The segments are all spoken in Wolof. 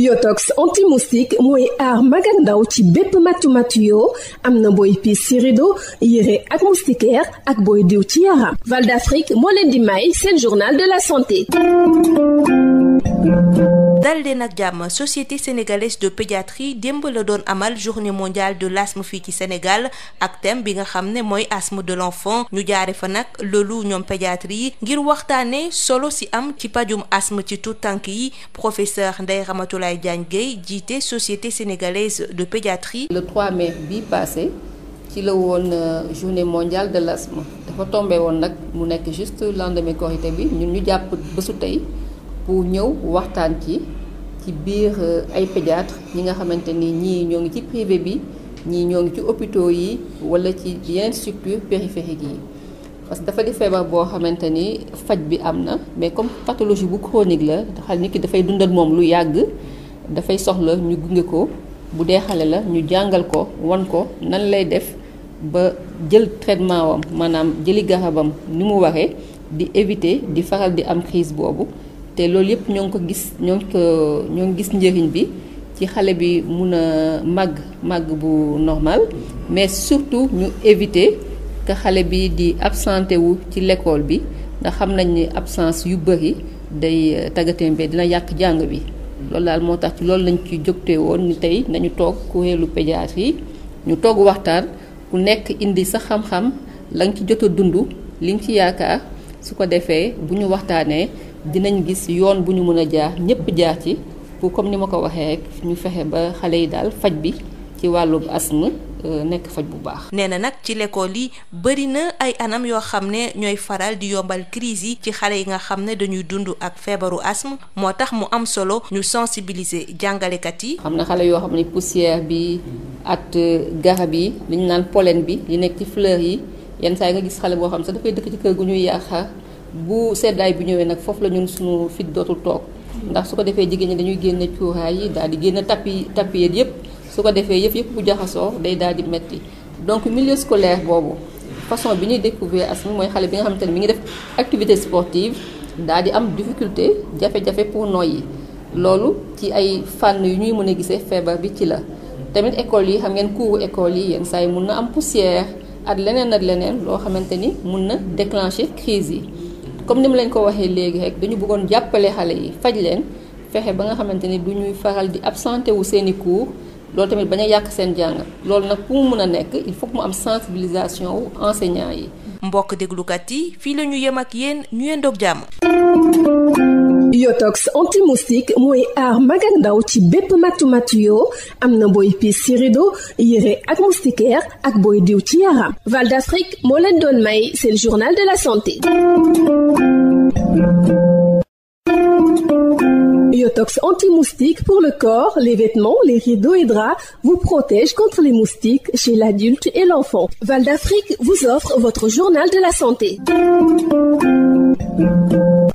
Yotox anti-moustique mooy aar mag ak ndaw ci bépp matu-matu yoo am na booy piis ci rido yére ak moustiquaire ak booy diw ci yaram. Val d'Afrique moo leen di may seen journal de la santé. dal leen ak jàmm. Société sénégalaise de pédiatrie démb la doon amal journée mondiale de l'asthme fii ci Sénégal ak thème bi nga xam ne mooy asthme de l'enfant. ñu jaare fa nag loolu ñoom pédiatrie yi ngir waxtaane solo si am ci pajum asthme ci tout tànk yi. Professeur Ndeye Ramatoulaye Diagne Gueye jiite Société sénégalaise de pédiatrie. Le 3 mai bi passé ci la woon journée mondiale de l'asthme dafa tombé woon nag mu nekk juste lendemain Korité bi ñun ñu jàpp bésu tey pour ñëw waxtaan ci biir ay pédiatre ñi nga xamante ni ñii ñoo ngi ci privé bi ñii ñoo ngi ci hôpitaux yi wala ci yeneen structures périphériques yi parce que dafa di feebar boo xamante ni faj bi am na mais comme pathologie bu chronique la xal nit ki dafay dundal moom lu yàgg dafay soxla ñu gunge ko bu dee xale la ñu jàngal ko wan ko nan lay def ba jël traitement wam maanaam jëli garabam ni mu waxee di éviter di faral di am crise boobu te loolu yëpp ñoo ngi gis njëriñ bi ci xale bi mun a màgg bu normal mais surtout ñu éviter que xale bi di absenté wu ci l'école bi ndax xam nañ ni absence yu bëri day tàggatémbe dina yàq jàng bi loolu daal moo tax ci loolu lañ ci jógtee woon ni tey nañu toog kuréelu pédiatrie ñu toog waxtaan ku nekk indi sa xam-xam la nga ci jot a dund li nga ci yaakaar su ko defee bu ñu waxtaanee dinañ gis yoon bu ñu mën a jaar ñëpp jaar ci pour comme ni ma ko waxee rek ñu fexe ba xale yi daal faj bi ci wàllu asthme nekk faj bu baax. nee na nag ci l'école yi bëri na ay anam yoo xam ne ñooy faral di yombal crise yi ci xale yi nga xam ne dañuy dund ak feebaru asthme moo tax mu am solo ñu sensibiliser jàngalekat yi. xam na xale yoo xam ne poussière bi at garab yi li ñu naan pollen bi li nekk ci fleurs yi yenn saa yi nga gis xale boo xam sax dafay dëkk ci kër gu ñuy yàq bu seddaay bi ñëwee nag foofu la ñun suñu fit dootul toog ndax su ko defee jigéen ñi dañuy génne cuuraay yi daal di génne tapis yëpp. su ko defee yëpp bu jaxasoo day daal di metti donc milieu scolaire boobu façon bi ñuy découvrir asthme mooy xale bi nga xamante ne mi ngi def activité sportive daal di am difficulté jafe-jafe pour noyyi loolu ci ay fànn yu ñuy mën a gisee feebar bi ci la. tamit école yi xam ngeen cours école yi yenn saa yi mun na am poussière ak leneen loo xamante ni mun na déclencher crise yi comme ni mu leen ko waxee léegi rek dañu bëggoon jàppale xale yi faj leen fexe ba nga xamante ni du ñuy faral di absenté wu seeni cours. loolu tamit bañ a yàq seen jàng loolu nag pour mu mën a nekk il faut que mu am sensibilisation wu enseignants yi. mbokk déglukat yi fii la ñu yem ak yéen ñu yendoog jàmm. Yotox anti-moustique mooy aar mag ak ndaw ci bépp matu-matu yoo am na booy piis ci rido yére ak moustiquaire ak booy diw ci yaram. Val d'Afrique moo leen doon may seen journal de la santé. Yotox anti-moustique pour le corps, les vêtements, les rideaux et draps vous protège contre les moustiques chez l'adulte et l'enfant. Val d'Afrique vous offre votre journal de la santé.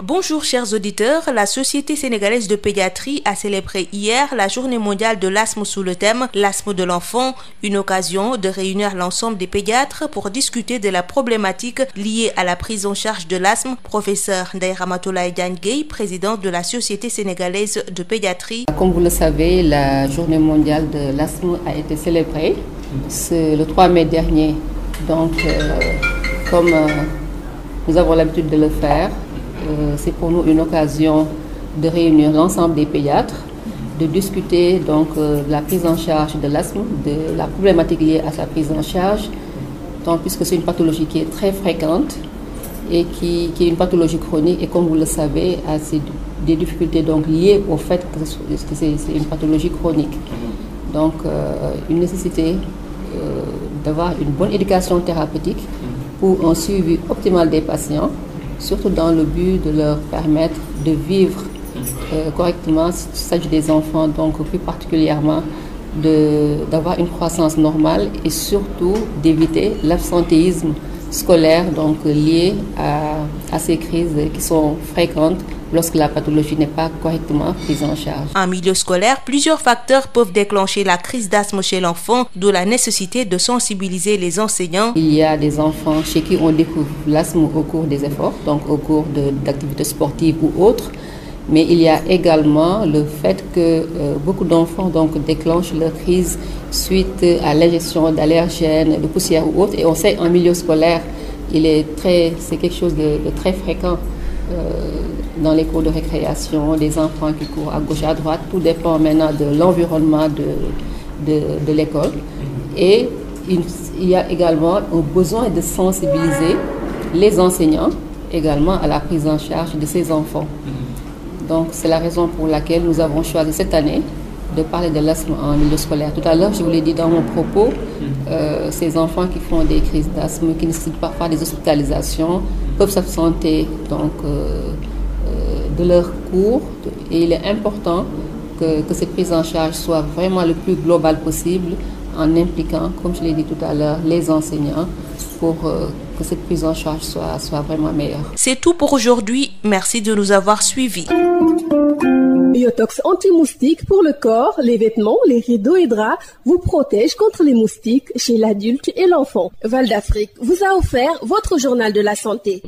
Bonjour chers auditeurs, la Société sénégalaise de pédiatrie a célébré hier la journée mondiale de l'asthme sous le thème l'asthme de l'enfant, une occasion de réunir l'ensemble des pédiatres pour discuter de la problématique liée à la prise en charge de l'asthme. Professeur Ndeye Ramatoulaye Diagne Gueye, présidente de la Société sénégalaise de pédiatrie. Comme vous le savez, la journée mondiale de l'asthme a été célébrée le 3 mai dernier. Donc, comme nous avons l'habitude de le faire, c'est pour nous une occasion de réunir l'ensemble des pédiatres, de discuter donc de la prise en charge de l'asthme, de la problématique liée à sa prise en charge, donc, puisque c'est une pathologie qui est très fréquente et qui est une pathologie chronique et comme vous le savez, a des difficultés donc liées au fait que c'est une pathologie chronique. Donc une nécessité d'avoir une bonne éducation thérapeutique pour un suivi optimal des patients, surtout dans le but de leur permettre de vivre correctement, s'il s'agit des enfants, donc plus particulièrement d'avoir une croissance normale et surtout d'éviter l'absentéisme scolaire donc lié à ces crises qui sont fréquentes lorsque la pathologie n'est pas correctement prise en charge. En milieu scolaire, plusieurs facteurs peuvent déclencher la crise d'asthme chez l'enfant, d'où la nécessité de sensibiliser les enseignants. Il y a des enfants chez qui on découvre l'asthme au cours des efforts, donc au cours d'activités sportives ou autres. Mais il y a également le fait que beaucoup d'enfants donc déclenchent leur crise suite à l'ingestion d'allergènes, de poussière ou autres. Et on sait en milieu scolaire, c'est quelque chose de très fréquent dans les cours de récréation, des enfants qui courent à gauche à droite. Tout dépend maintenant de l'environnement de l'école. Et il y a également un besoin de sensibiliser les enseignants également à la prise en charge de ces enfants. Donc c'est la raison pour laquelle nous avons choisi cette année de parler de l'asthme en milieu scolaire. Tout à l'heure, je vous l'ai dit dans mon propos, ces enfants qui font des crises d'asthme, qui nécessitent parfois des hospitalisations, peuvent s'absenter donc de leur cours. Et il est important que cette prise en charge soit vraiment le plus globale possible, en impliquant, comme je l'ai dit tout à l'heure, les enseignants pour que cette prise en charge soit vraiment meilleure. C'est tout pour aujourd'hui. Merci de nous avoir suivis. Biotox anti-moustique pour le corps, les vêtements, les rideaux et draps vous protège contre les moustiques chez l'adulte et l'enfant. Val d'Afrique vous a offert votre journal de la santé.